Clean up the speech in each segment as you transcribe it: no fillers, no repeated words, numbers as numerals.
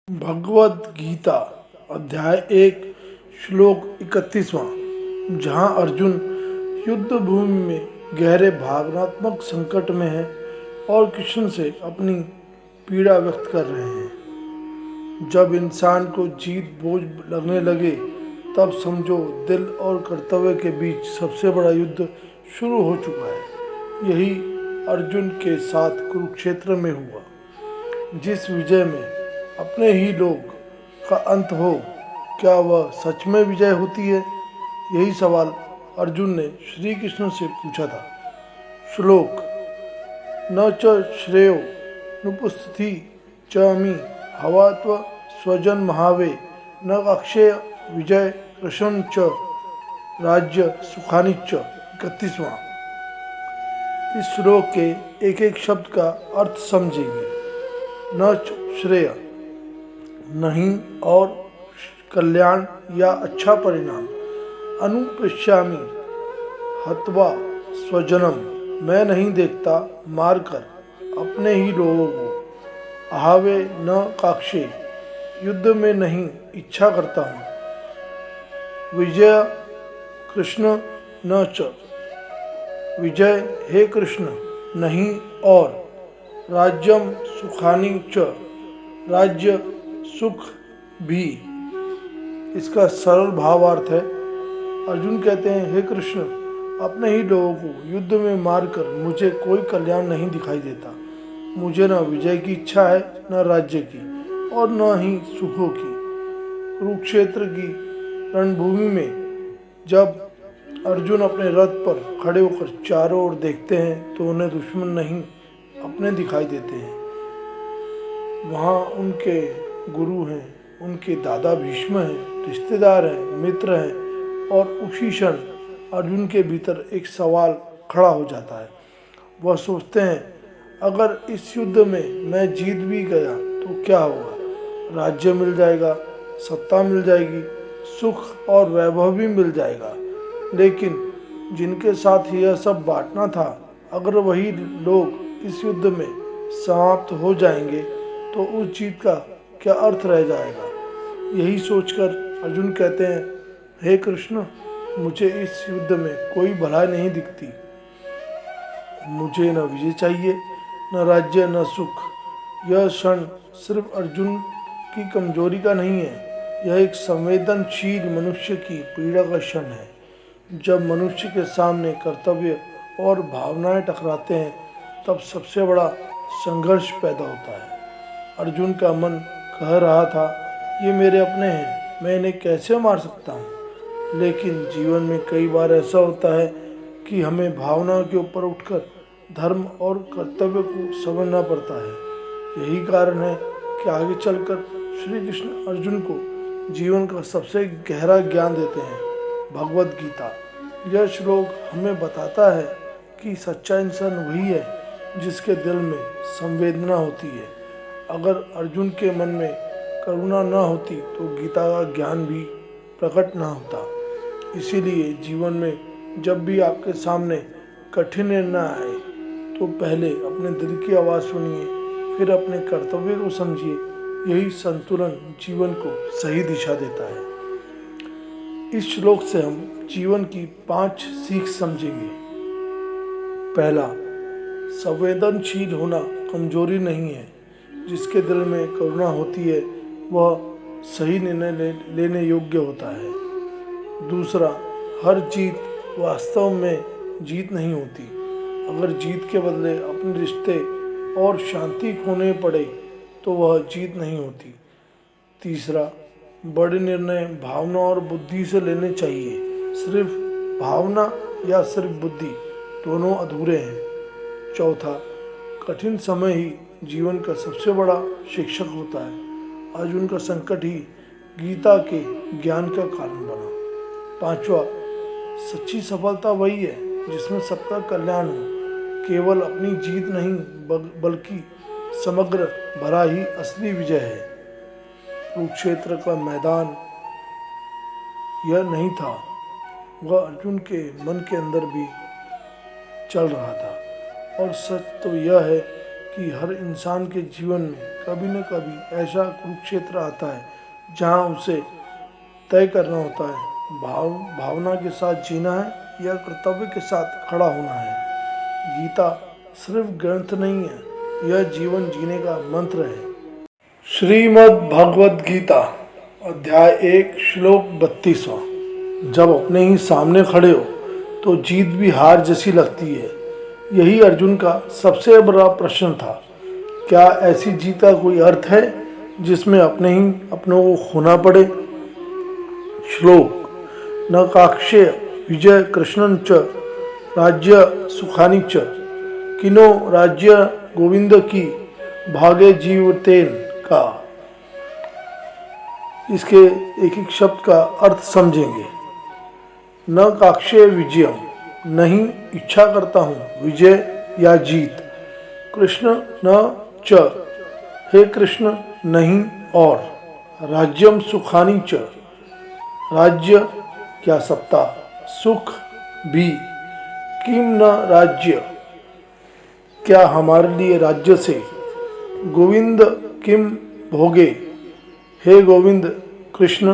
भगवद गीता अध्याय 1 श्लोक 31वां, जहाँ अर्जुन युद्ध भूमि में गहरे भावनात्मक संकट में है और कृष्ण से अपनी पीड़ा व्यक्त कर रहे हैं। जब इंसान को जीत बोझ लगने लगे तब समझो दिल और कर्तव्य के बीच सबसे बड़ा युद्ध शुरू हो चुका है। यही अर्जुन के साथ कुरुक्षेत्र में हुआ। जिस विजय में अपने ही लोग का अंत हो, क्या वह सच में विजय होती है? यही सवाल अर्जुन ने श्री कृष्ण से पूछा था। श्लोक न च श्रेयो नुपस्थिति च अमी हवात्व स्वजन महावे न अक्षय विजय कृष्ण च राज्य सुखानि च। 31वां। इस श्लोक के एक एक शब्द का अर्थ समझेंगे। न श्रेय नहीं और कल्याण या अच्छा परिणाम। अनुपश्यामि हत्वा स्वजनम मैं नहीं देखता मारकर अपने ही लोगों को। अहावे न काक्षे युद्ध में नहीं इच्छा करता हूँ। विजय कृष्ण न च विजय हे कृष्ण नहीं और राज्यम सुखानि च राज्य सुख भी। इसका सरल भावार्थ है, अर्जुन कहते हैं हे कृष्ण, अपने ही लोगों को युद्ध में मारकर मुझे कोई कल्याण नहीं दिखाई देता। मुझे न विजय की इच्छा है, न राज्य की और न ही सुखों की। कुरुक्षेत्र की रणभूमि में जब अर्जुन अपने रथ पर खड़े होकर चारों ओर देखते हैं तो उन्हें दुश्मन नहीं अपने दिखाई देते हैं। वहाँ उनके गुरु हैं, उनके दादा भीष्म हैं, रिश्तेदार हैं, मित्र हैं और उसी क्षण अर्जुन के भीतर एक सवाल खड़ा हो जाता है। वह सोचते हैं अगर इस युद्ध में मैं जीत भी गया तो क्या होगा? राज्य मिल जाएगा, सत्ता मिल जाएगी, सुख और वैभव भी मिल जाएगा, लेकिन जिनके साथ यह सब बांटना था, अगर वही लोग इस युद्ध में समाप्त हो जाएंगे तो उस जीत का क्या अर्थ रह जाएगा? यही सोचकर अर्जुन कहते हैं हे कृष्ण, मुझे इस युद्ध में कोई भलाई नहीं दिखती। मुझे न विजय चाहिए, न राज्य, न सुख। यह क्षण सिर्फ अर्जुन की कमजोरी का नहीं है, यह एक संवेदनशील मनुष्य की पीड़ा का क्षण है। जब मनुष्य के सामने कर्तव्य और भावनाएं टकराते हैं तब सबसे बड़ा संघर्ष पैदा होता है। अर्जुन का मन कह रहा था ये मेरे अपने हैं, मैं इन्हें कैसे मार सकता हूँ? लेकिन जीवन में कई बार ऐसा होता है कि हमें भावना के ऊपर उठकर धर्म और कर्तव्य को समझना पड़ता है। यही कारण है कि आगे चलकर श्री कृष्ण अर्जुन को जीवन का सबसे गहरा ज्ञान देते हैं, भगवद गीता। यह श्लोक हमें बताता है कि सच्चा इंसान वही है जिसके दिल में संवेदना होती है। अगर अर्जुन के मन में करुणा न होती तो गीता का ज्ञान भी प्रकट न होता। इसीलिए जीवन में जब भी आपके सामने कठिन निर्णय आए तो पहले अपने दिल की आवाज़ सुनिए, फिर अपने कर्तव्य को समझिए। यही संतुलन जीवन को सही दिशा देता है। इस श्लोक से हम जीवन की 5 सीख समझेंगे। पहला, संवेदनशील होना कमजोरी नहीं है। जिसके दिल में करुणा होती है वह सही निर्णय लेने योग्य होता है। दूसरा, हर जीत वास्तव में जीत नहीं होती। अगर जीत के बदले अपने रिश्ते और शांति खोने पड़े तो वह जीत नहीं होती। तीसरा, बड़े निर्णय भावना और बुद्धि से लेने चाहिए। सिर्फ भावना या सिर्फ बुद्धि, दोनों अधूरे हैं। चौथा, कठिन समय ही जीवन का सबसे बड़ा शिक्षक होता है। अर्जुन का संकट ही गीता के ज्ञान का कारण बना। पांचवा, सच्ची सफलता वही है जिसमें सबका कल्याण हो। केवल अपनी जीत नहीं बल्कि समग्र भला ही असली विजय है। कुरुक्षेत्र का मैदान यह नहीं था, वह अर्जुन के मन के अंदर भी चल रहा था। और सच तो यह है कि हर इंसान के जीवन में कभी न कभी ऐसा कुरुक्षेत्र आता है जहाँ उसे तय करना होता है भावना के साथ जीना है या कर्तव्य के साथ खड़ा होना है। गीता सिर्फ ग्रंथ नहीं है, यह जीवन जीने का मंत्र है। श्रीमद् भगवद गीता अध्याय 1 श्लोक 32वां। जब अपने ही सामने खड़े हो तो जीत भी हार जैसी लगती है। यही अर्जुन का सबसे बड़ा प्रश्न था। क्या ऐसी जीत का कोई अर्थ है जिसमें अपनों को खोना पड़े? श्लोक न काक्षे विजय कृष्णन च राज्य सुखानी च किनो राज्य गोविंद की भागे जीवतेन का। इसके एक एक शब्द का अर्थ समझेंगे। न काक्षे विजयम, नहीं इच्छा करता हूँ विजय या जीत। कृष्ण न च, हे कृष्ण नहीं और। राज्यम सुखानी च, राज्य क्या सत्ता, सुख भी। किम न राज्य, क्या हमारे लिए राज्य से। गोविंद किम भोगे, हे गोविंद कृष्ण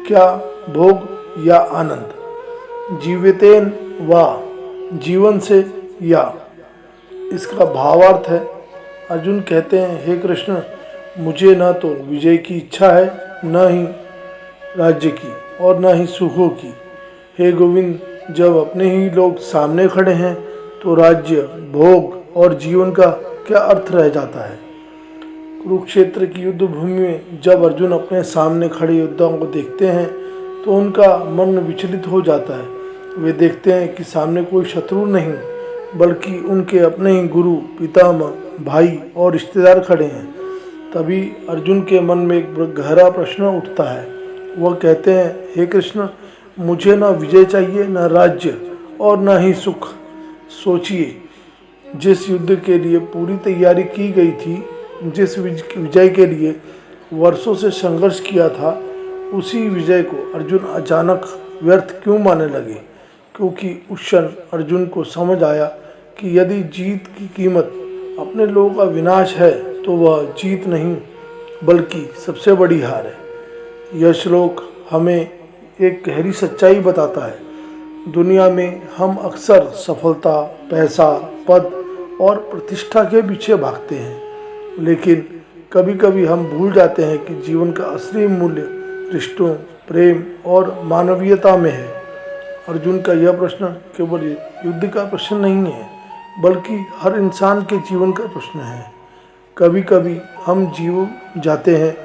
क्या भोग या आनंद। जीवितेन वा, जीवन से या। इसका भावार्थ है, अर्जुन कहते हैं हे कृष्ण मुझे न तो विजय की इच्छा है, न ही राज्य की और न ही सुखों की। हे गोविंद, जब अपने ही लोग सामने खड़े हैं तो राज्य, भोग और जीवन का क्या अर्थ रह जाता है। कुरुक्षेत्र की युद्ध भूमि में जब अर्जुन अपने सामने खड़े योद्धाओं को देखते हैं तो उनका मन विचलित हो जाता है। वे देखते हैं कि सामने कोई शत्रु नहीं बल्कि उनके अपने ही गुरु, पितामह, भाई और रिश्तेदार खड़े हैं। तभी अर्जुन के मन में एक गहरा प्रश्न उठता है। वह कहते हैं हे कृष्ण मुझे न विजय चाहिए, न राज्य और न ही सुख। सोचिए, जिस युद्ध के लिए पूरी तैयारी की गई थी, जिस विजय के लिए वर्षों से संघर्ष किया था, उसी विजय को अर्जुन अचानक व्यर्थ क्यों मानने लगे? क्योंकि उस क्षण अर्जुन को समझ आया कि यदि जीत की कीमत अपने लोगों का विनाश है तो वह जीत नहीं बल्कि सबसे बड़ी हार है। यह श्लोक हमें एक गहरी सच्चाई बताता है। दुनिया में हम अक्सर सफलता, पैसा, पद और प्रतिष्ठा के पीछे भागते हैं, लेकिन कभी कभी हम भूल जाते हैं कि जीवन का असली मूल्य रिश्तों, प्रेम और मानवीयता में है। अर्जुन का यह प्रश्न केवल युद्ध का प्रश्न नहीं है बल्कि हर इंसान के जीवन का प्रश्न है। कभी कभी हम जीव जाते हैं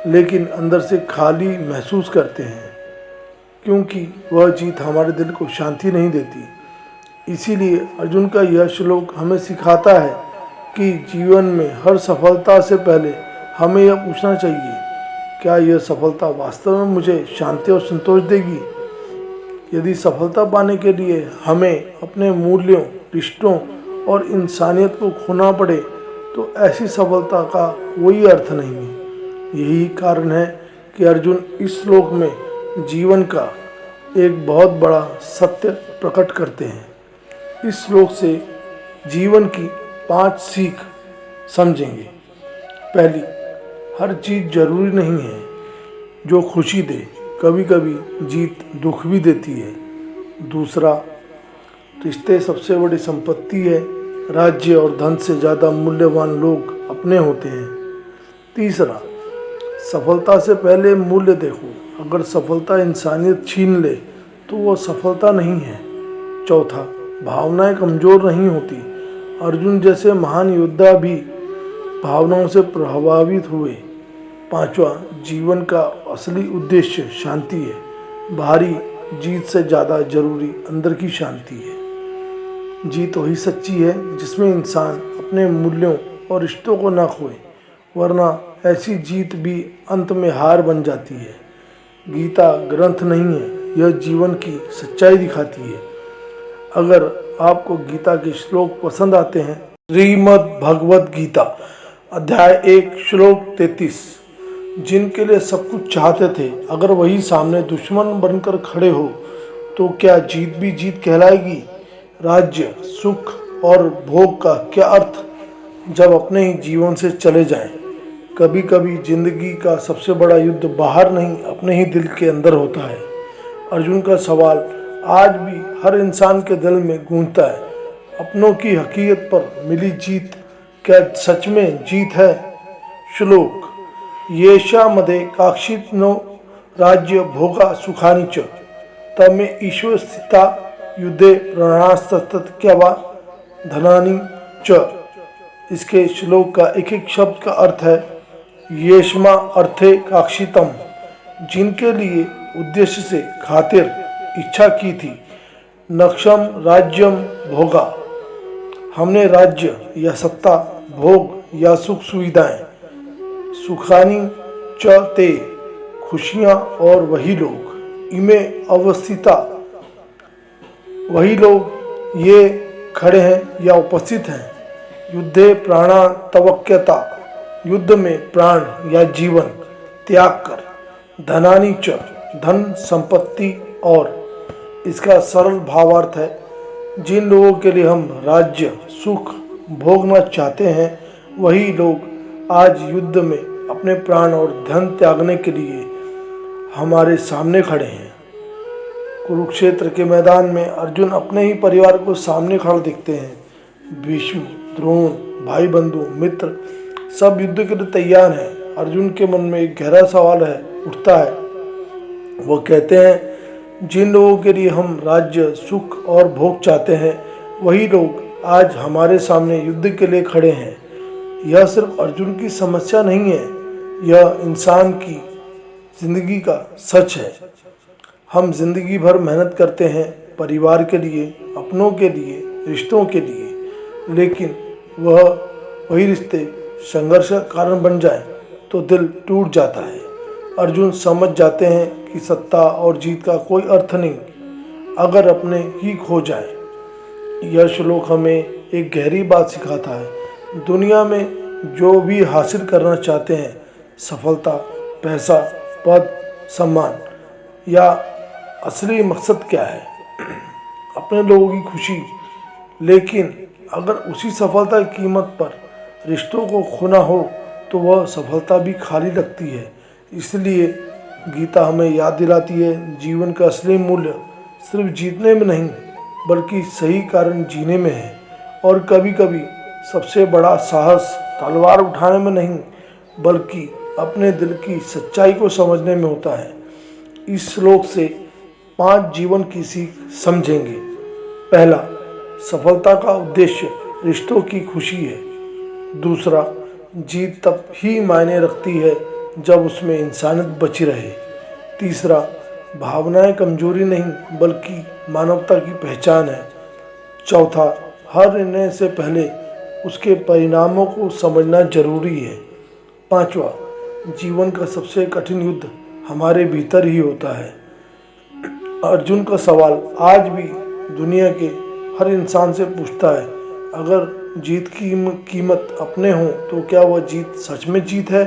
लेकिन अंदर से खाली महसूस करते हैं क्योंकि वह जीत हमारे दिल को शांति नहीं देती। इसीलिए अर्जुन का यह श्लोक हमें सिखाता है कि जीवन में हर सफलता से पहले हमें यह पूछना चाहिए, क्या यह सफलता वास्तव में मुझे शांति और संतोष देगी? यदि सफलता पाने के लिए हमें अपने मूल्यों, रिश्तों और इंसानियत को खोना पड़े तो ऐसी सफलता का कोई अर्थ नहीं है। यही कारण है कि अर्जुन इस श्लोक में जीवन का एक बहुत बड़ा सत्य प्रकट करते हैं। इस श्लोक से जीवन की 5 सीख समझेंगे। पहली, हर चीज़ जरूरी नहीं है जो खुशी दे, कभी कभी जीत दुख भी देती है। दूसरा, रिश्ते सबसे बड़ी संपत्ति है, राज्य और धन से ज़्यादा मूल्यवान लोग अपने होते हैं। तीसरा, सफलता से पहले मूल्य देखो, अगर सफलता इंसानियत छीन ले तो वह सफलता नहीं है। चौथा, भावनाएं कमज़ोर नहीं होती, अर्जुन जैसे महान योद्धा भी भावनाओं से प्रभावित हुए। पांचवा, जीवन का असली उद्देश्य शांति है, बाहरी जीत से ज़्यादा जरूरी अंदर की शांति है। जीत वही सच्ची है जिसमें इंसान अपने मूल्यों और रिश्तों को ना खोए, वरना ऐसी जीत भी अंत में हार बन जाती है। गीता ग्रंथ नहीं है, यह जीवन की सच्चाई दिखाती है। अगर आपको गीता के श्लोक पसंद आते हैं, श्रीमद् भगवद गीता अध्याय 1 श्लोक 33, जिनके लिए सब कुछ चाहते थे, अगर वही सामने दुश्मन बनकर खड़े हो तो क्या जीत भी जीत कहलाएगी? राज्य, सुख और भोग का क्या अर्थ? जब अपने ही जीवन से चले जाएं। कभी कभी जिंदगी का सबसे बड़ा युद्ध बाहर नहीं, अपने ही दिल के अंदर होता है। अर्जुन का सवाल आज भी हर इंसान के दिल में गूंजता है। अपनों की हकीकत पर मिली जीत क्या सच में जीत है? श्लोक। येषा मदे काक्षिनो राज्य भोगा सुखानि च तमे ईश्वर स्थिता युद्धे प्रणास्तत्यवा धनानि च। इसके श्लोक का एक एक शब्द का अर्थ है येषमा अर्थे काक्षितम, जिनके लिए उद्देश्य से खातिर इच्छा की थी। नक्षम राज्यम भोगा, हमने राज्य या सत्ता, भोग या सुख सुविधाएं। सुखानी च ते, खुशियां और वही लोग। इमे अवस्थिता, वही लोग ये खड़े हैं या उपस्थित हैं। युद्धे प्राणा तवक्यता, युद्ध में प्राण या जीवन त्याग कर। धनानि च, धन संपत्ति। और इसका सरल भावार्थ है जिन लोगों के लिए हम राज्य सुख भोगना चाहते हैं वही लोग आज युद्ध में अपने प्राण और धन त्यागने के लिए हमारे सामने खड़े हैं। कुरुक्षेत्र के मैदान में अर्जुन अपने ही परिवार को सामने खड़ा दिखते हैं। भीष्म, द्रोण, भाई बंधु, मित्र सब युद्ध के लिए तैयार हैं। अर्जुन के मन में एक गहरा सवाल उठता है। वो कहते हैं जिन लोगों के लिए हम राज्य सुख और भोग चाहते हैं वही लोग आज हमारे सामने युद्ध के लिए खड़े हैं। यह सिर्फ अर्जुन की समस्या नहीं है, यह इंसान की जिंदगी का सच है। हम जिंदगी भर मेहनत करते हैं परिवार के लिए, अपनों के लिए, रिश्तों के लिए, लेकिन वही रिश्ते संघर्ष का कारण बन जाए तो दिल टूट जाता है। अर्जुन समझ जाते हैं कि सत्ता और जीत का कोई अर्थ नहीं अगर अपने ही खो जाए। यह श्लोक हमें एक गहरी बात सिखाता है। दुनिया में जो भी हासिल करना चाहते हैं, सफलता, पैसा, पद, सम्मान, या असली मकसद क्या है? अपने लोगों की खुशी। लेकिन अगर उसी सफलता की कीमत पर रिश्तों को खोना हो तो वह सफलता भी खाली लगती है। इसलिए गीता हमें याद दिलाती है जीवन का असली मूल्य सिर्फ जीतने में नहीं बल्कि सही कारण जीने में है। और कभी कभी सबसे बड़ा साहस तलवार उठाने में नहीं बल्कि अपने दिल की सच्चाई को समझने में होता है। इस श्लोक से 5 जीवन की सीख समझेंगे। पहला, सफलता का उद्देश्य रिश्तों की खुशी है। दूसरा, जीत तब ही मायने रखती है जब उसमें इंसानियत बची रहे। तीसरा, भावनाएं कमजोरी नहीं बल्कि मानवता की पहचान है। चौथा, हर निर्णय से पहले उसके परिणामों को समझना जरूरी है। पांचवा, जीवन का सबसे कठिन युद्ध हमारे भीतर ही होता है। अर्जुन का सवाल आज भी दुनिया के हर इंसान से पूछता है, अगर जीत की कीमत अपने हो तो क्या वह जीत सच में जीत है?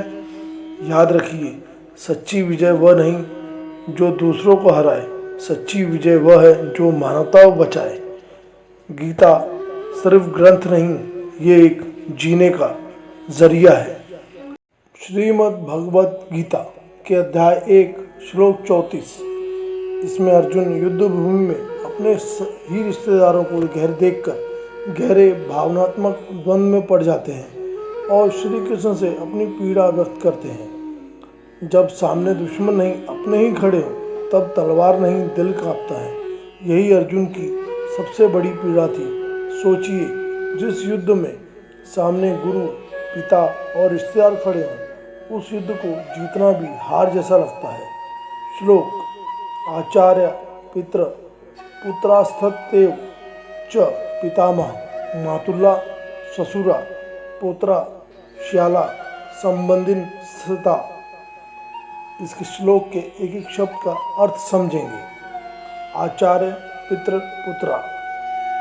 याद रखिए, सच्ची विजय वह नहीं जो दूसरों को हराए, सच्ची विजय वह है जो मानवता को बचाए। गीता सिर्फ ग्रंथ नहीं, ये एक जीने का जरिया है। श्रीमद् भगवत गीता के अध्याय 1 श्लोक 34। इसमें अर्जुन युद्ध भूमि में अपने ही रिश्तेदारों को देखकर गहरे भावनात्मक द्वंद्व में पड़ जाते हैं और श्री कृष्ण से अपनी पीड़ा व्यक्त करते हैं। जब सामने दुश्मन नहीं अपने ही खड़े हो तब तलवार नहीं दिल कांपता है। यही अर्जुन की सबसे बड़ी पीड़ा थी। सोचिए, जिस युद्ध में सामने गुरु, पिता और रिश्तेदार खड़े हों, उस युद्ध को जीतना भी हार जैसा लगता है। श्लोक। आचार्य पितृ पुत्रास्थतेव च पितामह मातुल्ला ससुरा पोत्रा श्याला संबंधिन स्थिता। इस श्लोक के एक एक शब्द का अर्थ समझेंगे। आचार्य पितृ पुत्रा,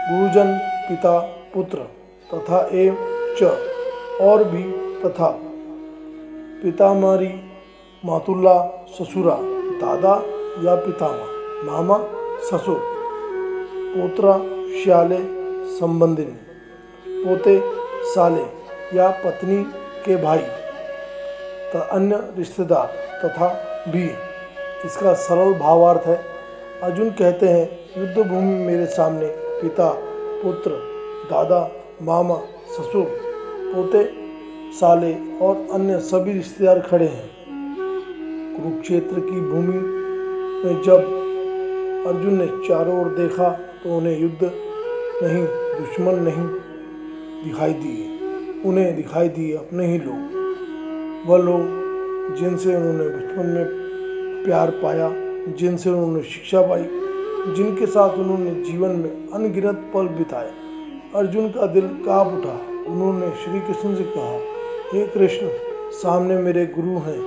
गुरुजन पिता पुत्र तथा एव च और भी तथा। पितामही मातुल्ला ससुरा, दादा या पितामह, मामा ससुर। पोत्रा श्याले संबंधिनी, पोते साले या पत्नी के भाई अन्य रिश्तेदार तथा भी। इसका सरल भावार्थ है, अर्जुन कहते हैं युद्ध भूमि में मेरे सामने पिता, पुत्र, दादा, मामा, ससुर, पोते, साले और अन्य सभी रिश्तेदार खड़े हैं। कुरुक्षेत्र की भूमि में जब अर्जुन ने चारों ओर देखा तो उन्हें युद्ध नहीं, दुश्मन नहीं दिखाई दिए। उन्हें दिखाई दिए अपने ही लोग, वह लोग जिनसे उन्होंने बचपन में प्यार पाया, जिनसे उन्होंने शिक्षा पाई, जिनके साथ उन्होंने जीवन में अनगिनत पल बिताए। अर्जुन का दिल कांप उठा। उन्होंने श्री कृष्ण से कहा, हे कृष्ण, सामने मेरे गुरु हैं,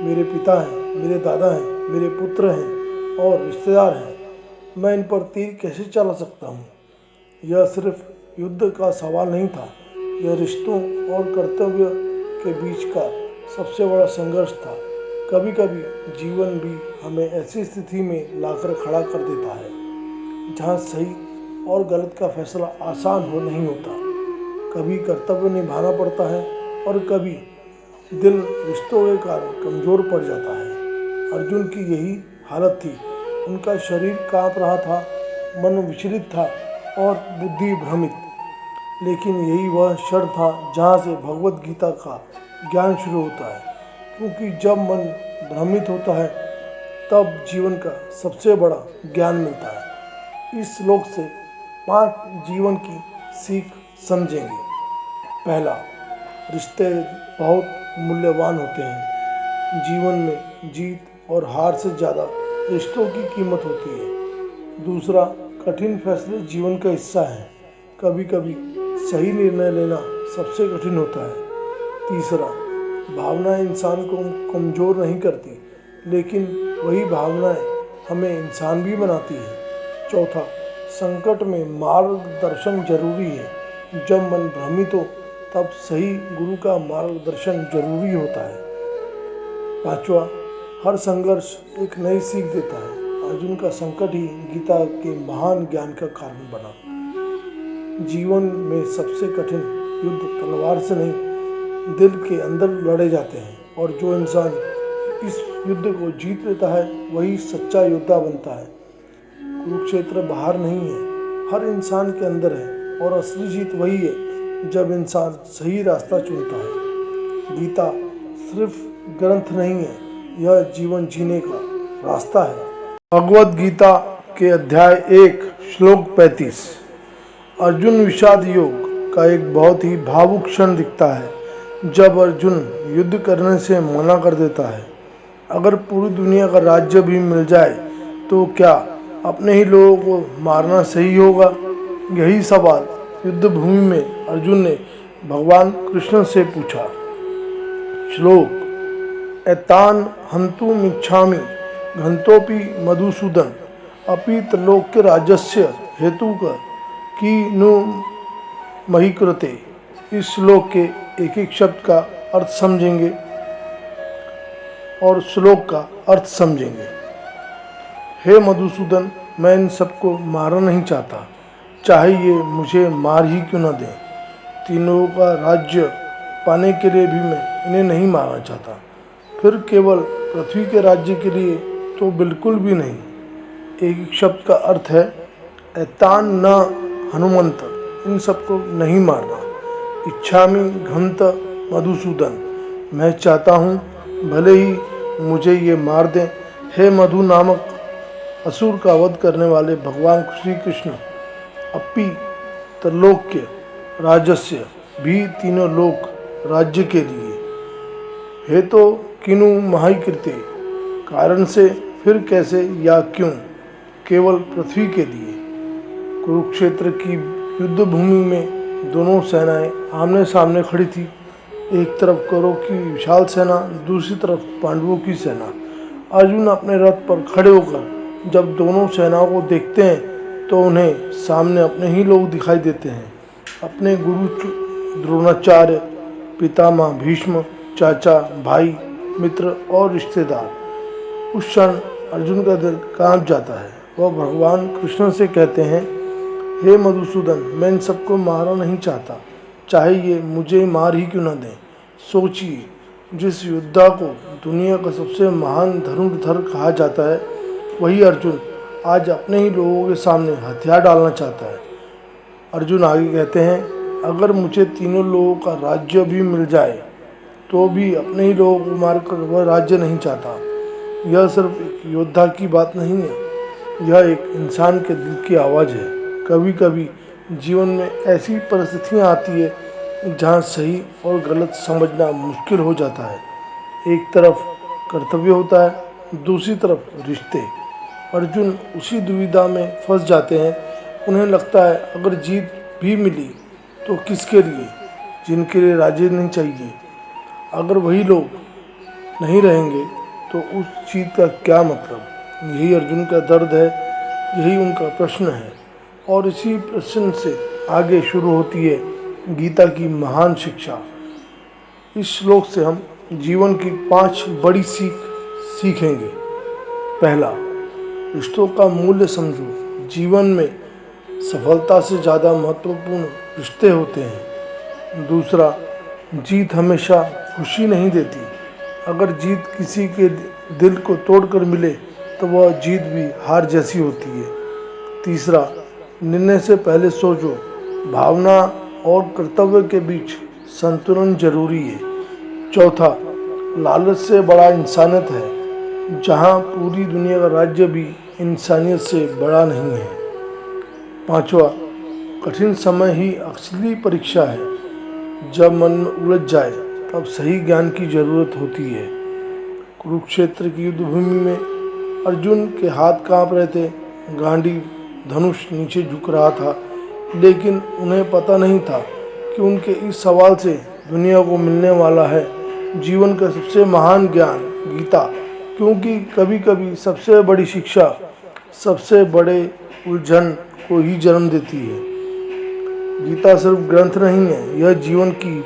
मेरे पिता हैं, मेरे दादा हैं, मेरे पुत्र हैं और रिश्तेदार हैं। मैं इन पर तीर कैसे चला सकता हूँ? यह सिर्फ युद्ध का सवाल नहीं था, यह रिश्तों और कर्तव्य के बीच का सबसे बड़ा संघर्ष था। कभी कभी जीवन भी हमें ऐसी स्थिति में लाकर खड़ा कर देता है जहाँ सही और गलत का फैसला आसान नहीं होता। कभी कर्तव्य निभाना पड़ता है और कभी दिल रिश्तों के कारण कमज़ोर पड़ जाता है। अर्जुन की यही हालत थी। उनका शरीर कांप रहा था, मन विचलित था और बुद्धि भ्रमित। लेकिन यही वह क्षण था जहाँ से भगवत गीता का ज्ञान शुरू होता है, क्योंकि जब मन भ्रमित होता है तब जीवन का सबसे बड़ा ज्ञान मिलता है। इस श्लोक से 5 जीवन की सीख समझेंगे। पहला, रिश्ते बहुत मूल्यवान होते हैं। जीवन में जीत और हार से ज़्यादा रिश्तों की कीमत होती है। दूसरा, कठिन फैसले जीवन का हिस्सा हैं। कभी कभी सही निर्णय लेना सबसे कठिन होता है। तीसरा, भावनाएं इंसान को कमज़ोर नहीं करती, लेकिन वही भावनाएं हमें इंसान भी बनाती हैं। चौथा, संकट में मार्गदर्शन जरूरी है। जब मन भ्रमित हो तब सही गुरु का मार्गदर्शन जरूरी होता है। पांचवा, हर संघर्ष एक नई सीख देता है। अर्जुन का संकट ही गीता के महान ज्ञान का कारण बना। जीवन में सबसे कठिन युद्ध तलवार से नहीं, दिल के अंदर लड़े जाते हैं, और जो इंसान इस युद्ध को जीत लेता है वही सच्चा योद्धा बनता है। कुरुक्षेत्र बाहर नहीं है, हर इंसान के अंदर है, और असली जीत वही है जब इंसान सही रास्ता चुनता है। गीता सिर्फ ग्रंथ नहीं है, यह जीवन जीने का रास्ता है। भगवद गीता के अध्याय 1 श्लोक 35। अर्जुन विषाद योग का एक बहुत ही भावुक क्षण दिखता है जब अर्जुन युद्ध करने से मना कर देता है। अगर पूरी दुनिया का राज्य भी मिल जाए तो क्या अपने ही लोगों को मारना सही होगा? यही सवाल युद्ध भूमि में अर्जुन ने भगवान कृष्ण से पूछा। श्लोक, एतान हन्तुमिच्छामि घन्तोपि मधुसूदन अपि त्रैलोक्य राज्यस्य हेतुक की नु मही कृते। इस श्लोक के एक एक शब्द का अर्थ समझेंगे और श्लोक का अर्थ समझेंगे। हे मधुसूदन, मैं इन सबको मारना नहीं चाहता, चाहे ये मुझे मार ही क्यों न दें। तीनों का राज्य पाने के लिए भी मैं इन्हें नहीं मारना चाहता, फिर केवल पृथ्वी के राज्य के लिए तो बिल्कुल भी नहीं। एक एक शब्द का अर्थ है एतान न हनुमंत, इन सबको नहीं मारना। इच्छामि घंत मधुसूदन, मैं चाहता हूँ भले ही मुझे ये मार दें। हे मधु नामक असुर का वध करने वाले भगवान श्री कृष्ण, अपि त्रैलोक्य राज्यस्य, भी तीनों लोक राज्य के लिए, हे तो किनु महाकृते, कारण से, फिर कैसे या क्यों, केवल पृथ्वी के लिए। कुरुक्षेत्र की युद्ध भूमि में दोनों सेनाएं आमने सामने खड़ी थी। एक तरफ कौरवों की विशाल सेना, दूसरी तरफ पांडवों की सेना। अर्जुन अपने रथ पर खड़े होकर जब दोनों सेनाओं को देखते हैं तो उन्हें सामने अपने ही लोग दिखाई देते हैं, अपने गुरु द्रोणाचार्य, पितामह भीष्म, चाचा, भाई, मित्र और रिश्तेदार। उस क्षण अर्जुन का दिल कांप जाता है। वह भगवान कृष्ण से कहते हैं, हे मधुसूदन, मैं इन सबको मारना नहीं चाहता, चाहे ये मुझे मार ही क्यों न दें। सोचिए, जिस योद्धा को दुनिया का सबसे महान धनुर्धर कहा जाता है, वही अर्जुन आज अपने ही लोगों के सामने हथियार डालना चाहता है। अर्जुन आगे कहते हैं, अगर मुझे तीनों लोगों का राज्य भी मिल जाए तो भी अपने ही लोगों को मारकर वह राज्य नहीं चाहता। यह सिर्फ एक योद्धा की बात नहीं है, यह एक इंसान के दिल की आवाज़ है। कभी कभी जीवन में ऐसी परिस्थितियाँ आती है जहाँ सही और गलत समझना मुश्किल हो जाता है। एक तरफ कर्तव्य होता है, दूसरी तरफ रिश्ते। अर्जुन उसी दुविधा में फंस जाते हैं। उन्हें लगता है अगर जीत भी मिली तो किसके लिए, जिनके लिए राज्य नहीं चाहिए। अगर वही लोग नहीं रहेंगे तो उस जीत का क्या मतलब। यही अर्जुन का दर्द है, यही उनका प्रश्न है। और इसी प्रश्न से आगे शुरू होती है गीता की महान शिक्षा। इस श्लोक से हम जीवन की 5 बड़ी सीखेंगे। पहला, रिश्तों का मूल्य समझो। जीवन में सफलता से ज़्यादा महत्वपूर्ण रिश्ते होते हैं। दूसरा, जीत हमेशा खुशी नहीं देती। अगर जीत किसी के दिल को तोड़कर मिले तो वह जीत भी हार जैसी होती है। तीसरा, निर्णय से पहले सोचो। भावना और कर्तव्य के बीच संतुलन जरूरी है। चौथा, लालच से बड़ा इंसानियत है, जहाँ पूरी दुनिया का राज्य भी इंसानियत से बड़ा नहीं है। पांचवा, कठिन समय ही असली परीक्षा है। जब मन उलझ जाए तब सही ज्ञान की जरूरत होती है। कुरुक्षेत्र की युद्ध भूमि में अर्जुन के हाथ कांप रहे थे, गांडीव धनुष नीचे झुक रहा था, लेकिन उन्हें पता नहीं था कि उनके इस सवाल से दुनिया को मिलने वाला है जीवन का सबसे महान ज्ञान, गीता। क्योंकि कभी कभी सबसे बड़ी शिक्षा सबसे बड़े उलझन को ही जन्म देती है। गीता सिर्फ ग्रंथ नहीं है, यह जीवन की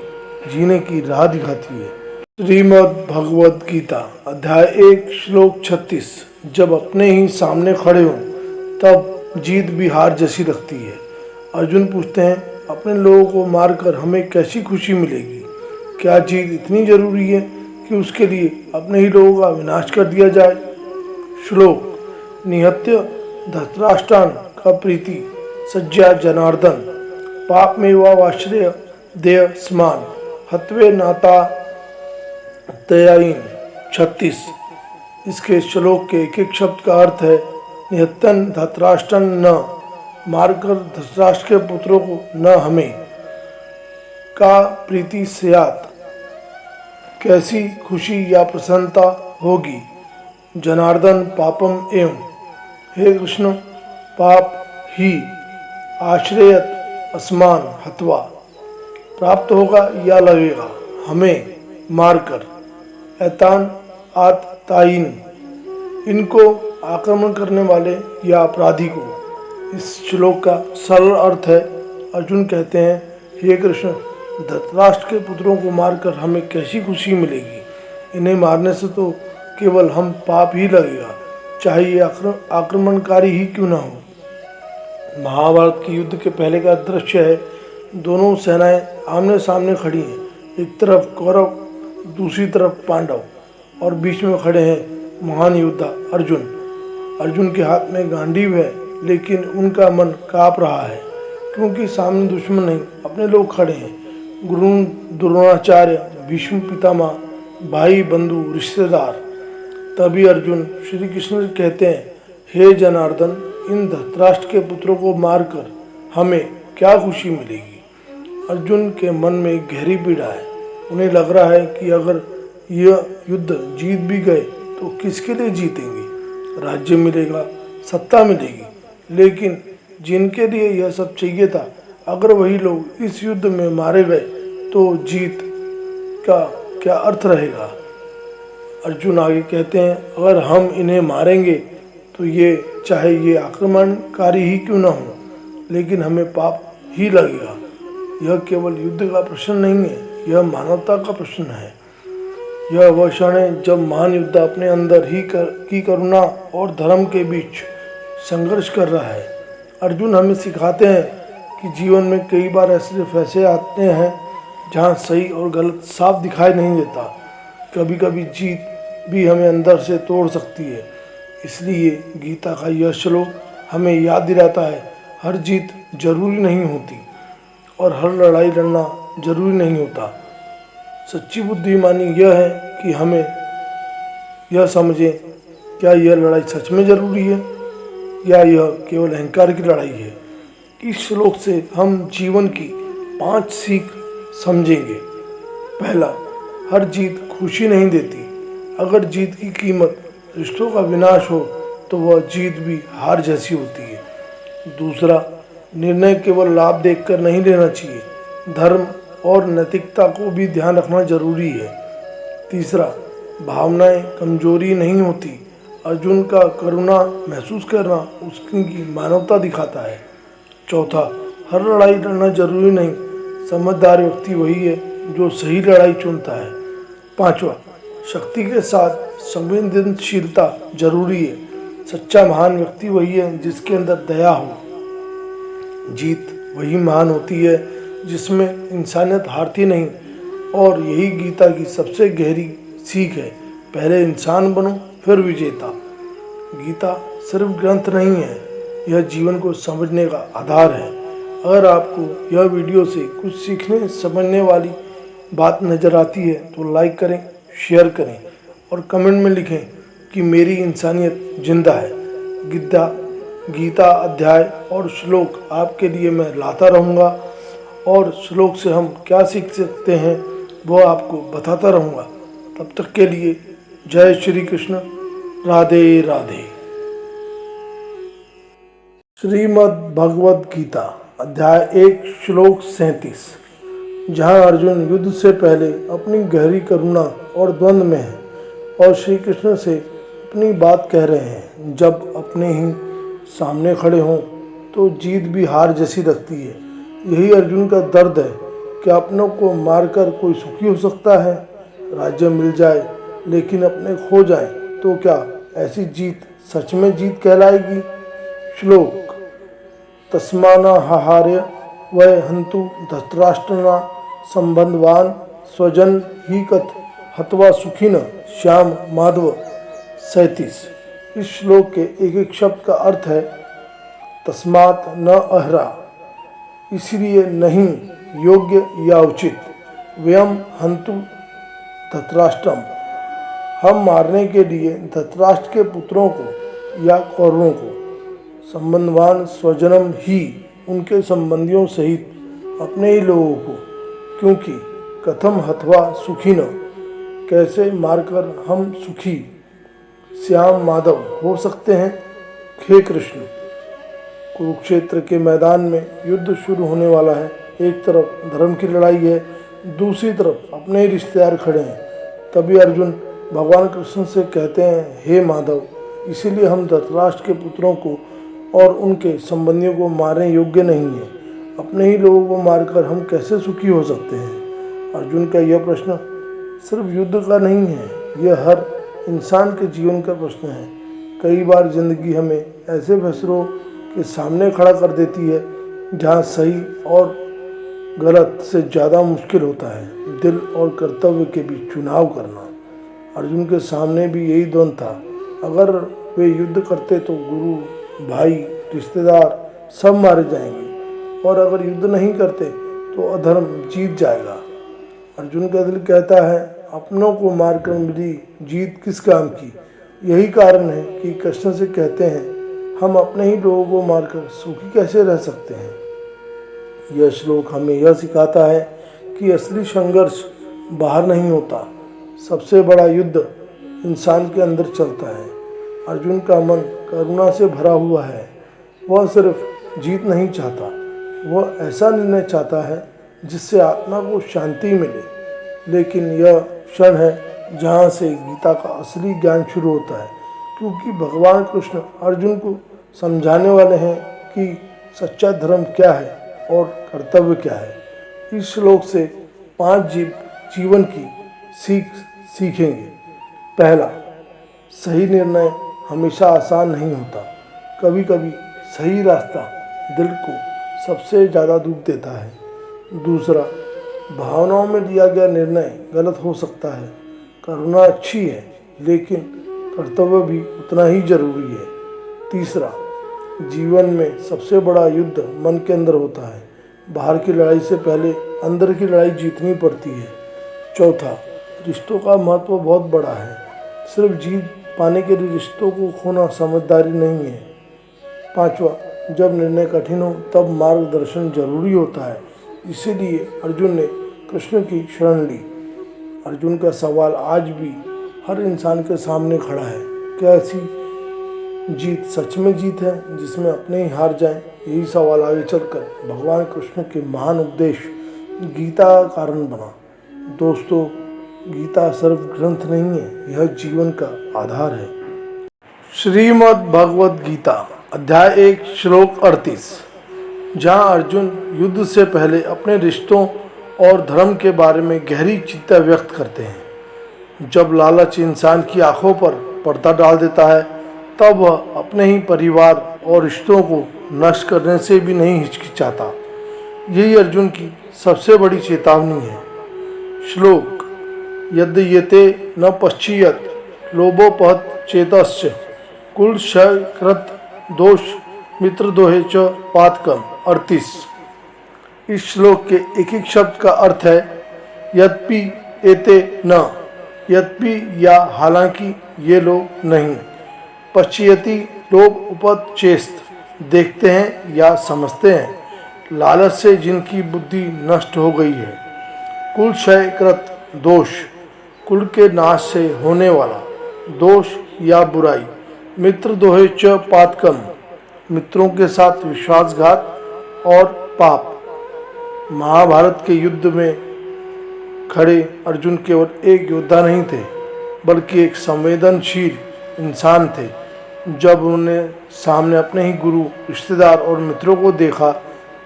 जीने की राह दिखाती है। श्रीमद् भगवद गीता अध्याय 1 श्लोक 36। जब अपने ही सामने खड़े हों तब जीत भी हार जैसी लगती है। अर्जुन पूछते हैं, अपने लोगों को मारकर हमें कैसी खुशी मिलेगी। क्या जीत इतनी जरूरी है कि उसके लिए अपने ही लोगों का विनाश कर दिया जाए। श्लोक, निहत्य धृतराष्ट्रान का प्रीति सज्जा जनार्दन पाप में वाश्रय देय स्मान हत्वे नाता तयाइन। 36। इसके श्लोक के एक एक शब्द का अर्थ है, निहत्यन धृतराष्ट्रन न, मारकर धृतराष्ट्र के पुत्रों को न हमें, का प्रीति स्यात्, कैसी खुशी या प्रसन्नता होगी। जनार्दन पापम एवं, हे कृष्ण पाप ही आश्रयत अस्मान हत्वा, प्राप्त होगा या लगेगा हमें मारकर। एतान आत ताइन, इनको आक्रमण करने वाले या अपराधी को। इस श्लोक का सरल अर्थ है, अर्जुन कहते हैं, हे कृष्ण धृतराष्ट्र के पुत्रों को मारकर हमें कैसी खुशी मिलेगी। इन्हें मारने से तो केवल हम पाप ही लगेगा, चाहे ये आक्रमणकारी ही क्यों ना हो। महाभारत के युद्ध के पहले का दृश्य है। दोनों सेनाएं आमने सामने खड़ी हैं। एक तरफ कौरव, दूसरी तरफ पांडव, और बीच में खड़े हैं महान योद्धा अर्जुन। अर्जुन के हाथ में गांडीव है, लेकिन उनका मन काँप रहा है, क्योंकि सामने दुश्मन नहीं, अपने लोग खड़े हैं। गुरु द्रोणाचार्य, भीष्म पितामह, भाई बंधु रिश्तेदार। तभी अर्जुन श्री कृष्ण कहते हैं, हे जनार्दन, इन धृतराष्ट्र के पुत्रों को मारकर हमें क्या खुशी मिलेगी। अर्जुन के मन में गहरी पीड़ा है। उन्हें लग रहा है कि अगर यह युद्ध जीत भी गए तो किसके लिए जीतेंगे। राज्य मिलेगा, सत्ता मिलेगी, लेकिन जिनके लिए यह सब चाहिए था, अगर वही लोग इस युद्ध में मारे गए तो जीत का क्या अर्थ रहेगा। अर्जुन आगे कहते हैं, अगर हम इन्हें मारेंगे तो ये चाहे ये आक्रमणकारी ही क्यों ना हो, लेकिन हमें पाप ही लगेगा। यह केवल युद्ध का प्रश्न नहीं है, यह मानवता का प्रश्न है। यह वह क्षण है जब महान योद्धा अपने अंदर ही की करुणा और धर्म के बीच संघर्ष कर रहा है। अर्जुन हमें सिखाते हैं कि जीवन में कई बार ऐसे फैसले आते हैं जहाँ सही और गलत साफ दिखाई नहीं देता। कभी कभी जीत भी हमें अंदर से तोड़ सकती है। इसलिए गीता का यह श्लोक हमें याद दिलाता है, हर जीत जरूरी नहीं होती और हर लड़ाई लड़ना जरूरी नहीं होता। सच्ची बुद्धिमानी यह है कि हमें यह समझें, क्या यह लड़ाई सच में जरूरी है या यह केवल अहंकार की लड़ाई है। इस श्लोक से हम जीवन की 5 सीख समझेंगे। पहला, हर जीत खुशी नहीं देती। अगर जीत की कीमत रिश्तों का विनाश हो तो वह जीत भी हार जैसी होती है। दूसरा, निर्णय केवल लाभ देखकर नहीं लेना चाहिए, धर्म और नैतिकता को भी ध्यान रखना जरूरी है। तीसरा, भावनाएं कमजोरी नहीं होती। अर्जुन का करुणा महसूस करना उसकी मानवता दिखाता है। चौथा, हर लड़ाई लड़ना जरूरी नहीं, समझदार व्यक्ति वही है जो सही लड़ाई चुनता है। पांचवा, शक्ति के साथ संवेदनशीलता जरूरी है। सच्चा महान व्यक्ति वही है जिसके अंदर दया हो। जीत वही महान होती है जिसमें इंसानियत हारती नहीं, और यही गीता की सबसे गहरी सीख है, पहले इंसान बनो फिर विजेता। गीता सिर्फ ग्रंथ नहीं है, यह जीवन को समझने का आधार है। अगर आपको यह वीडियो से कुछ सीखने समझने वाली बात नज़र आती है तो लाइक करें, शेयर करें और कमेंट में लिखें कि मेरी इंसानियत जिंदा है। गीता अध्याय और श्लोक आपके लिए मैं लाता रहूँगा, और श्लोक से हम क्या सीख सकते हैं वो आपको बताता रहूँगा। तब तक के लिए जय श्री कृष्ण, राधे राधे। श्रीमद् भगवद गीता अध्याय 1 श्लोक 37, जहाँ अर्जुन युद्ध से पहले अपनी गहरी करुणा और द्वंद्व में है और श्री कृष्ण से अपनी बात कह रहे हैं। जब अपने ही सामने खड़े हों तो जीत भी हार जैसी लगती है। यही अर्जुन का दर्द है कि अपनों को मारकर कोई सुखी हो सकता है। राज्य मिल जाए लेकिन अपने खो जाए तो क्या ऐसी जीत सच में जीत कहलाएगी। श्लोक, तस्माना हाहार्य वै हंतु धृतराष्ट्रना संबंधवान स्वजन ही कथ हत्वा सुखिन श्याम माधव। 37। इस श्लोक के एक एक शब्द का अर्थ है तस्मात् न अहरा, इसलिए नहीं, योग्य या उचित, व्यम हंतु धृतराष्ट्रम, हम मारने के लिए धृतराष्ट्र के पुत्रों को या कौरवों को, संबंधवान स्वजनम ही, उनके संबंधियों सहित अपने ही लोगों को, क्योंकि कथम हत्वा सुखी न, कैसे मारकर हम सुखी, श्याम माधव हो सकते हैं। हे कृष्ण, कुरुक्षेत्र के मैदान में युद्ध शुरू होने वाला है। एक तरफ धर्म की लड़ाई है, दूसरी तरफ अपने ही रिश्तेदार खड़े हैं। तभी अर्जुन भगवान कृष्ण से कहते हैं, हे माधव, इसीलिए हम धृतराष्ट्र के पुत्रों को और उनके संबंधियों को मारने योग्य नहीं है। अपने ही लोगों को मारकर हम कैसे सुखी हो सकते हैं। अर्जुन का यह प्रश्न सिर्फ युद्ध का नहीं है, यह हर इंसान के जीवन का प्रश्न है। कई बार जिंदगी हमें ऐसे फैसलों के सामने खड़ा कर देती है जहाँ सही और गलत से ज़्यादा मुश्किल होता है दिल और कर्तव्य के बीच चुनाव करना। अर्जुन के सामने भी यही द्वंद्व था। अगर वे युद्ध करते तो गुरु, भाई, रिश्तेदार सब मारे जाएंगे, और अगर युद्ध नहीं करते तो अधर्म जीत जाएगा। अर्जुन का दिल कहता है, अपनों को मारकर मिली जीत किस काम की। यही कारण है कि कृष्ण से कहते हैं, हम अपने ही लोगों को मारकर सुखी कैसे रह सकते हैं। यह श्लोक हमें यह सिखाता है कि असली संघर्ष बाहर नहीं होता, सबसे बड़ा युद्ध इंसान के अंदर चलता है। अर्जुन का मन करुणा से भरा हुआ है। वह सिर्फ जीत नहीं चाहता, वह ऐसा निर्णय चाहता है जिससे आत्मा को शांति मिले। लेकिन यह क्षण है जहाँ से गीता का असली ज्ञान शुरू होता है, क्योंकि भगवान कृष्ण अर्जुन को समझाने वाले हैं कि सच्चा धर्म क्या है और कर्तव्य क्या है। इस श्लोक से 5 जीवन की सीखेंगे। पहला, सही निर्णय हमेशा आसान नहीं होता। कभी कभी सही रास्ता दिल को सबसे ज़्यादा दुख देता है। दूसरा, भावनाओं में लिया गया निर्णय गलत हो सकता है। करुणा अच्छी है, लेकिन कर्तव्य भी उतना ही जरूरी है। तीसरा, जीवन में सबसे बड़ा युद्ध मन के अंदर होता है। बाहर की लड़ाई से पहले अंदर की लड़ाई जीतनी पड़ती है। चौथा, रिश्तों का महत्व बहुत बड़ा है। सिर्फ जीत पाने के लिए रिश्तों को खोना समझदारी नहीं है। पांचवा, जब निर्णय कठिन हो तब मार्गदर्शन जरूरी होता है। इसीलिए अर्जुन ने कृष्ण की शरण ली। अर्जुन का सवाल आज भी हर इंसान के सामने खड़ा है, क्या ऐसी जीत सच में जीत है जिसमें अपने ही हार जाएं? यही सवाल आगे चलकर भगवान कृष्ण के महान उपदेश गीता का कारण बना। दोस्तों, गीता सिर्फ ग्रंथ नहीं है, यह जीवन का आधार है। श्रीमद् भगवद गीता अध्याय 1 श्लोक 38, जहाँ अर्जुन युद्ध से पहले अपने रिश्तों और धर्म के बारे में गहरी चिंता व्यक्त करते हैं। जब लालच इंसान की आंखों पर पर्दा डाल देता है, तब वह अपने ही परिवार और रिश्तों को नष्ट करने से भी नहीं हिचकिचाता। यही अर्जुन की सबसे बड़ी चेतावनी है। श्लोक, यद्येते न पश्चियत लोभोपहत चेतस्य कुल क्षय कृत दोष मित्र दोहे च पातकम। 38। इस श्लोक के एक एक शब्द का अर्थ है यद्यपि एते न, यद्यपि या हालांकि ये लोग नहीं, पश्चियति लोभ उपत चेस्त देखते हैं या समझते हैं, लालच से जिनकी बुद्धि नष्ट हो गई है, कुल क्षय कृत दोष, कुल के नाश से होने वाला दोष या बुराई, मित्र दोहे च पातकम, मित्रों के साथ विश्वासघात और पाप। महाभारत के युद्ध में खड़े अर्जुन केवल एक योद्धा नहीं थे, बल्कि एक संवेदनशील इंसान थे। जब उन्होंने सामने अपने ही गुरु, रिश्तेदार और मित्रों को देखा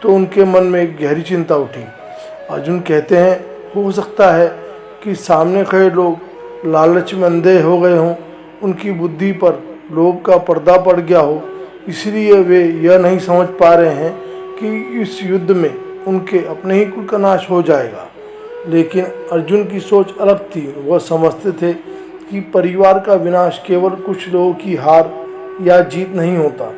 तो उनके मन में एक गहरी चिंता उठी। अर्जुन कहते हैं, हो सकता है कि सामने खड़े लोग लालच में अंधे हो गए हों, उनकी बुद्धि पर लोभ का पर्दा पड़ गया हो, इसलिए वे यह नहीं समझ पा रहे हैं कि इस युद्ध में उनके अपने ही कुल का नाश हो जाएगा। लेकिन अर्जुन की सोच अलग थी। वह समझते थे कि परिवार का विनाश केवल कुछ लोगों की हार या जीत नहीं होता।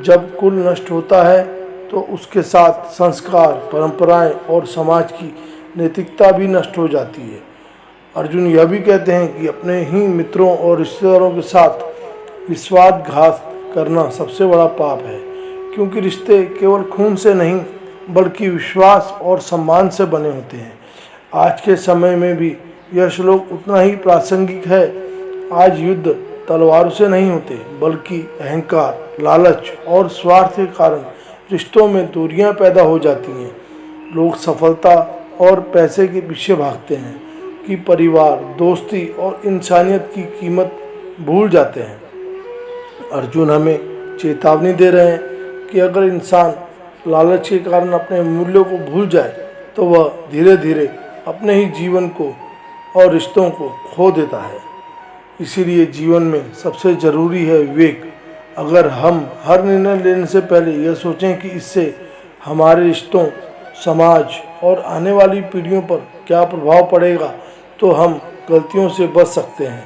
जब कुल नष्ट होता है तो उसके साथ संस्कार, परंपराएं और समाज की नैतिकता भी नष्ट हो जाती है। अर्जुन यह भी कहते हैं कि अपने ही मित्रों और रिश्तेदारों के साथ विश्वासघात करना सबसे बड़ा पाप है, क्योंकि रिश्ते केवल खून से नहीं बल्कि विश्वास और सम्मान से बने होते हैं। आज के समय में भी यह श्लोक उतना ही प्रासंगिक है। आज युद्ध तलवारों से नहीं होते, बल्कि अहंकार, लालच और स्वार्थ के कारण रिश्तों में दूरियां पैदा हो जाती हैं। लोग सफलता और पैसे के पीछे भागते हैं कि परिवार, दोस्ती और इंसानियत की कीमत भूल जाते हैं। अर्जुन हमें चेतावनी दे रहे हैं कि अगर इंसान लालच के कारण अपने मूल्यों को भूल जाए तो वह धीरे धीरे अपने ही जीवन को और रिश्तों को खो देता है। इसीलिए जीवन में सबसे ज़रूरी है विवेक। अगर हम हर निर्णय लेने से पहले यह सोचें कि इससे हमारे रिश्तों, समाज और आने वाली पीढ़ियों पर क्या प्रभाव पड़ेगा, तो हम गलतियों से बच सकते हैं।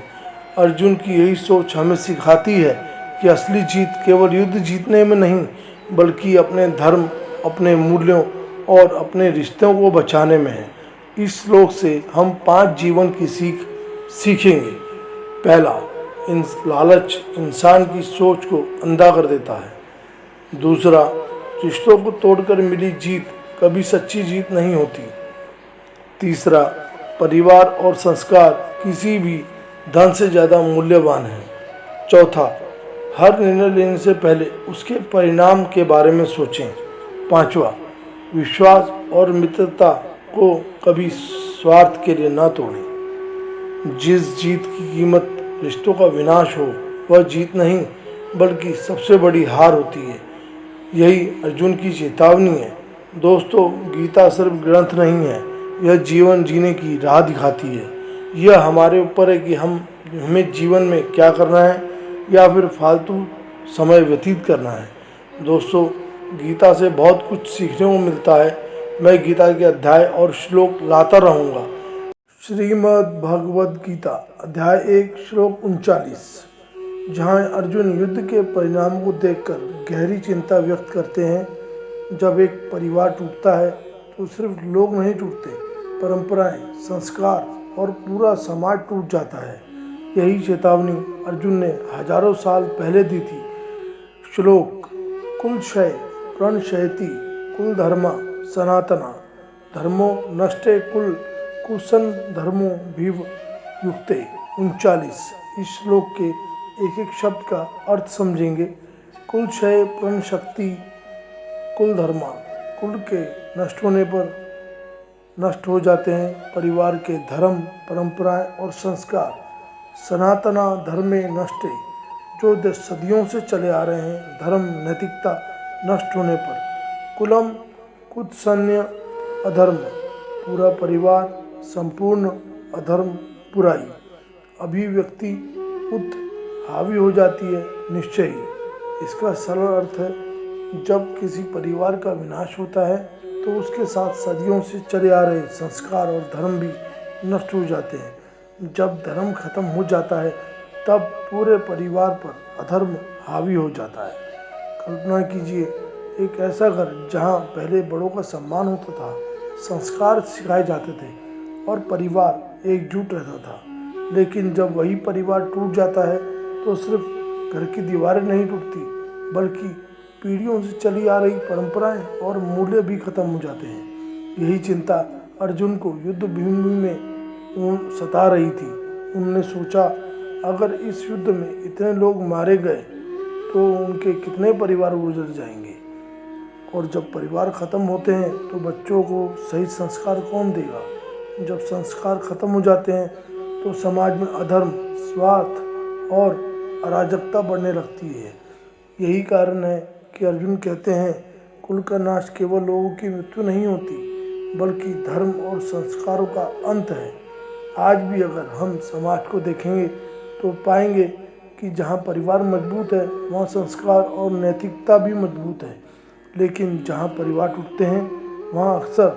अर्जुन की यही सोच हमें सिखाती है कि असली जीत केवल युद्ध जीतने में नहीं, बल्कि अपने धर्म, अपने मूल्यों और अपने रिश्तों को बचाने में है। इस श्लोक से हम 5 जीवन की सीखेंगे। पहला, लालच इंसान की सोच को अंधा कर देता है। दूसरा, रिश्तों को तोड़कर मिली जीत कभी सच्ची जीत नहीं होती। तीसरा, परिवार और संस्कार किसी भी धन से ज़्यादा मूल्यवान है। चौथा, हर निर्णय लेने से पहले उसके परिणाम के बारे में सोचें। पांचवा, विश्वास और मित्रता को कभी स्वार्थ के लिए न तोड़ें। जिस जीत की कीमत रिश्तों का विनाश हो, वह जीत नहीं बल्कि सबसे बड़ी हार होती है। यही अर्जुन की चेतावनी है। दोस्तों, गीता सिर्फ ग्रंथ नहीं है, यह जीवन जीने की राह दिखाती है। यह हमारे ऊपर है कि हमें जीवन में क्या करना है या फिर फालतू समय व्यतीत करना है। दोस्तों, गीता से बहुत कुछ सीखने को मिलता है। मैं गीता के अध्याय और श्लोक लाता रहूँगा। श्रीमद् भगवद गीता अध्याय 1 श्लोक 39, जहाँ अर्जुन युद्ध के परिणाम को देखकर गहरी चिंता व्यक्त करते हैं। जब एक परिवार टूटता है तो सिर्फ लोग नहीं टूटते, परंपराएं, संस्कार और पूरा समाज टूट जाता है। यही चेतावनी अर्जुन ने हजारों साल पहले दी थी। श्लोक: कुलक्षय प्रणश्यति कुल धर्मा सनातना धर्मो नष्टे कुल कुसन धर्मो भीव युक्ते। 39। इस श्लोक के एक एक शब्द का अर्थ समझेंगे। कुलक्षय प्रणशक्ति कुल धर्मा, कुल के नष्ट होने पर नष्ट हो जाते हैं परिवार के धर्म, परंपराएं और संस्कार। सनातना धर्मे नष्टे, जो सदियों से चले आ रहे हैं धर्म, नैतिकता नष्ट होने पर। कुलम कुत्सन्य अधर्म, पूरा परिवार, संपूर्ण अधर्म, बुराई। अभिव्यक्ति उत हावी हो जाती है, निश्चय ही। इसका सरल अर्थ है, जब किसी परिवार का विनाश होता है तो उसके साथ सदियों से चले आ रहे संस्कार और धर्म भी नष्ट हो जाते हैं। जब धर्म खत्म हो जाता है तब पूरे परिवार पर अधर्म हावी हो जाता है। कल्पना कीजिए, एक ऐसा घर जहां पहले बड़ों का सम्मान होता था, संस्कार सिखाए जाते थे और परिवार एकजुट रहता था। लेकिन जब वही परिवार टूट जाता है तो सिर्फ घर की दीवारें नहीं टूटती, बल्कि पीढ़ियों से चली आ रही परंपराएं और मूल्य भी खत्म हो जाते हैं। यही चिंता अर्जुन को युद्ध भूमि में सता रही थी। उन्होंने सोचा, अगर इस युद्ध में इतने लोग मारे गए तो उनके कितने परिवार गुजर जाएंगे, और जब परिवार खत्म होते हैं तो बच्चों को सही संस्कार कौन देगा। जब संस्कार खत्म हो जाते हैं तो समाज में अधर्म, स्वार्थ और अराजकता बढ़ने लगती है। यही कारण है कि अर्जुन कहते हैं, कुल का नाश केवल लोगों की मृत्यु नहीं होती, बल्कि धर्म और संस्कारों का अंत है। आज भी अगर हम समाज को देखेंगे तो पाएंगे कि जहाँ परिवार मजबूत है वहाँ संस्कार और नैतिकता भी मजबूत है। लेकिन जहाँ परिवार टूटते हैं वहाँ अक्सर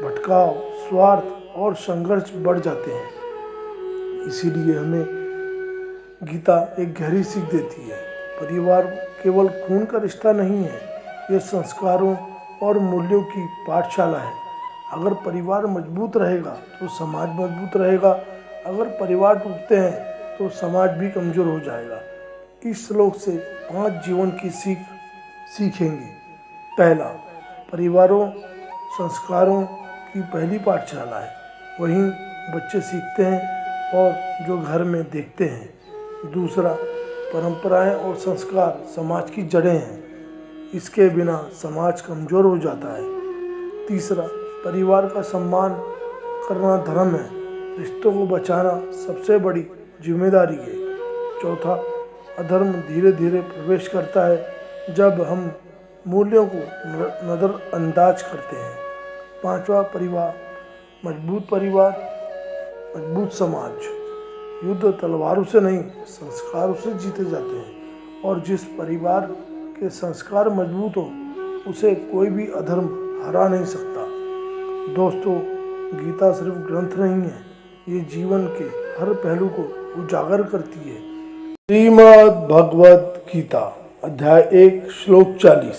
भटकाव, स्वार्थ और संघर्ष बढ़ जाते हैं। इसीलिए हमें गीता एक गहरी सीख देती है। परिवार केवल खून का रिश्ता नहीं है, ये संस्कारों और मूल्यों की पाठशाला है। अगर परिवार मजबूत रहेगा तो समाज मजबूत रहेगा। अगर परिवार टूटते हैं तो समाज भी कमज़ोर हो जाएगा। इस श्लोक से 5 जीवन की सीखेंगे। पहला, परिवारों संस्कारों की पहली पाठशाला है, वहीं बच्चे सीखते हैं और जो घर में देखते हैं। दूसरा, परंपराएं और संस्कार समाज की जड़ें हैं, इसके बिना समाज कमज़ोर हो जाता है। तीसरा, परिवार का सम्मान करना धर्म है, रिश्तों को बचाना सबसे बड़ी जिम्मेदारी है। चौथा, अधर्म धीरे धीरे प्रवेश करता है जब हम मूल्यों को नज़रअंदाज करते हैं। पांचवा, परिवार मजबूत समाज। युद्ध तलवारों से नहीं, संस्कारों से जीते जाते हैं, और जिस परिवार के संस्कार मजबूत हो उसे कोई भी अधर्म हरा नहीं सकता। दोस्तों, गीता सिर्फ ग्रंथ नहीं है, ये जीवन के हर पहलू को उजागर करती है। श्रीमद् भगवद गीता अध्याय 1 श्लोक 40।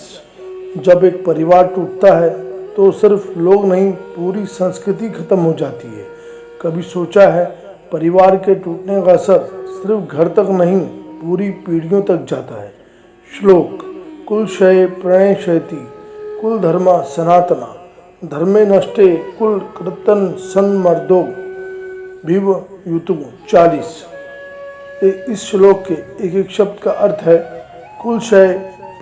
जब एक परिवार टूटता है तो सिर्फ लोग नहीं, पूरी संस्कृति खत्म हो जाती है। कभी सोचा है, परिवार के टूटने का असर सिर्फ घर तक नहीं, पूरी पीढ़ियों तक जाता है। श्लोक: कुलक्षय प्रणश्यति कुल धर्मा सनातना धर्मे नष्टे कुल कृतन सन्मर्दो भीव युतु। 40। इस श्लोक के एक एक शब्द का अर्थ है। कुलक्षय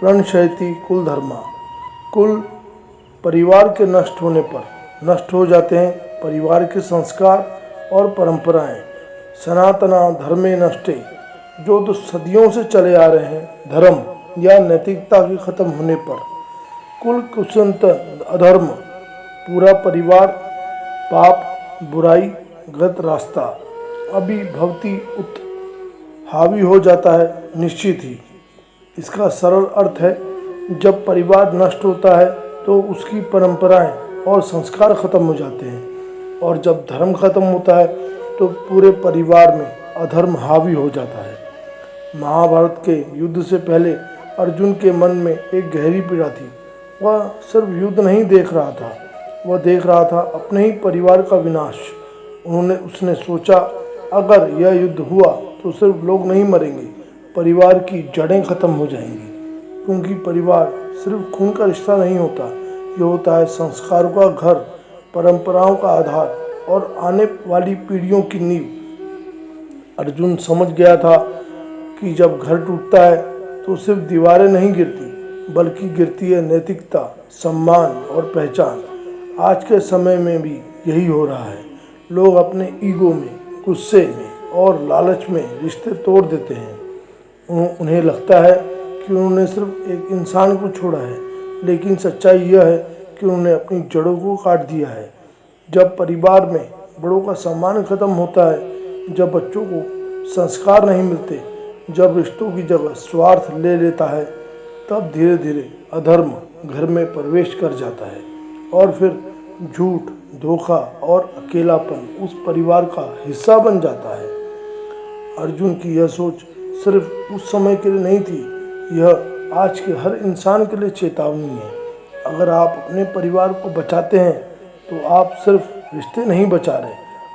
प्रणश्यति कुल धर्मा, कुल परिवार के नष्ट होने पर नष्ट हो जाते हैं परिवार के संस्कार और परंपराएं। सनातना धर्मे नष्टे, जो सदियों से चले आ रहे हैं धर्म या नैतिकता के खत्म होने पर। कुल कुसंत अधर्म, पूरा परिवार पाप, बुराई, गलत रास्ता। अभिभवती उत हावी हो जाता है, निश्चित ही। इसका सरल अर्थ है, जब परिवार नष्ट होता है तो उसकी परंपराएं और संस्कार खत्म हो जाते हैं, और जब धर्म खत्म होता है तो पूरे परिवार में अधर्म हावी हो जाता है। महाभारत के युद्ध से पहले अर्जुन के मन में एक गहरी पीड़ा थी। वह सिर्फ युद्ध नहीं देख रहा था, वह देख रहा था अपने ही परिवार का विनाश। उसने सोचा, अगर यह युद्ध हुआ तो सिर्फ लोग नहीं मरेंगे, परिवार की जड़ें खत्म हो जाएंगी। क्योंकि परिवार सिर्फ खून का रिश्ता नहीं होता, यह होता है संस्कारों का घर, परंपराओं का आधार और आने वाली पीढ़ियों की नींव। अर्जुन समझ गया था कि जब घर टूटता है तो सिर्फ दीवारें नहीं गिरती, बल्कि गिरती है नैतिकता, सम्मान और पहचान। आज के समय में भी यही हो रहा है। लोग अपने ईगो में, गुस्से में और लालच में रिश्ते तोड़ देते हैं। उन्हें लगता है कि उन्होंने सिर्फ एक इंसान को छोड़ा है, लेकिन सच्चाई यह है कि उन्होंने अपनी जड़ों को काट दिया है। जब परिवार में बड़ों का सम्मान खत्म होता है, जब बच्चों को संस्कार नहीं मिलते, जब रिश्तों की जगह स्वार्थ ले लेता है, तब धीरे धीरे अधर्म घर में प्रवेश कर जाता है और फिर झूठ, धोखा और अकेलापन उस परिवार का हिस्सा बन जाता है। अर्जुन की यह सोच सिर्फ उस समय के लिए नहीं थी, यह आज के हर इंसान के लिए चेतावनी है। अगर आप अपने परिवार को बचाते हैं तो आप सिर्फ रिश्ते नहीं बचा रहे,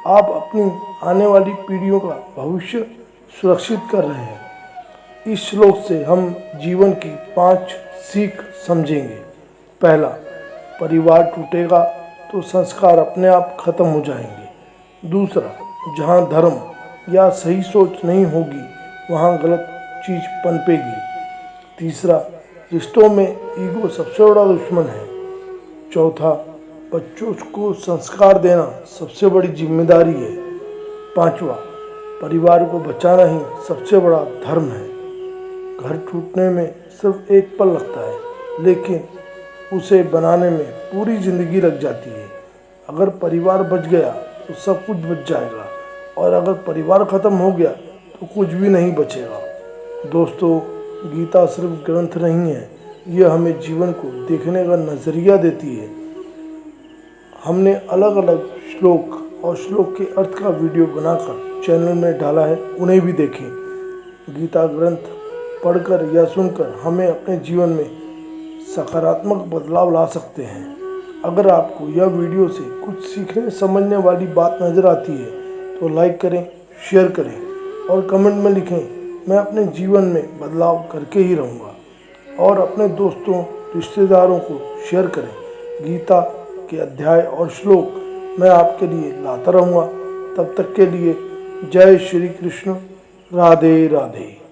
आप अपनी आने वाली पीढ़ियों का भविष्य सुरक्षित कर रहे हैं। इस श्लोक से हम जीवन की 5 सीख समझेंगे। पहला, परिवार टूटेगा तो संस्कार अपने आप खत्म हो जाएंगे। दूसरा, जहाँ धर्म या सही सोच नहीं होगी वहाँ गलत चीज़ पनपेगी। तीसरा, रिश्तों में ईगो सबसे बड़ा दुश्मन है। चौथा, बच्चों को संस्कार देना सबसे बड़ी जिम्मेदारी है। पांचवा, परिवार को बचाना ही सबसे बड़ा धर्म है। घर टूटने में सिर्फ एक पल लगता है, लेकिन उसे बनाने में पूरी जिंदगी लग जाती है। अगर परिवार बच गया तो सब कुछ बच जाएगा, और अगर परिवार खत्म हो गया तो कुछ भी नहीं बचेगा। दोस्तों, गीता सिर्फ ग्रंथ नहीं है, यह हमें जीवन को देखने का नज़रिया देती है। हमने अलग अलग श्लोक और श्लोक के अर्थ का वीडियो बनाकर चैनल में डाला है, उन्हें भी देखें। गीता ग्रंथ पढ़कर या सुनकर हमें अपने जीवन में सकारात्मक बदलाव ला सकते हैं। अगर आपको यह वीडियो से कुछ सीखने समझने वाली बात नज़र आती है तो लाइक करें, शेयर करें और कमेंट में लिखें, मैं अपने जीवन में बदलाव करके ही रहूँगा। और अपने दोस्तों, रिश्तेदारों को शेयर करें। गीता के अध्याय और श्लोक मैं आपके लिए लाता रहूँगा। तब तक के लिए जय श्री कृष्ण, राधे राधे।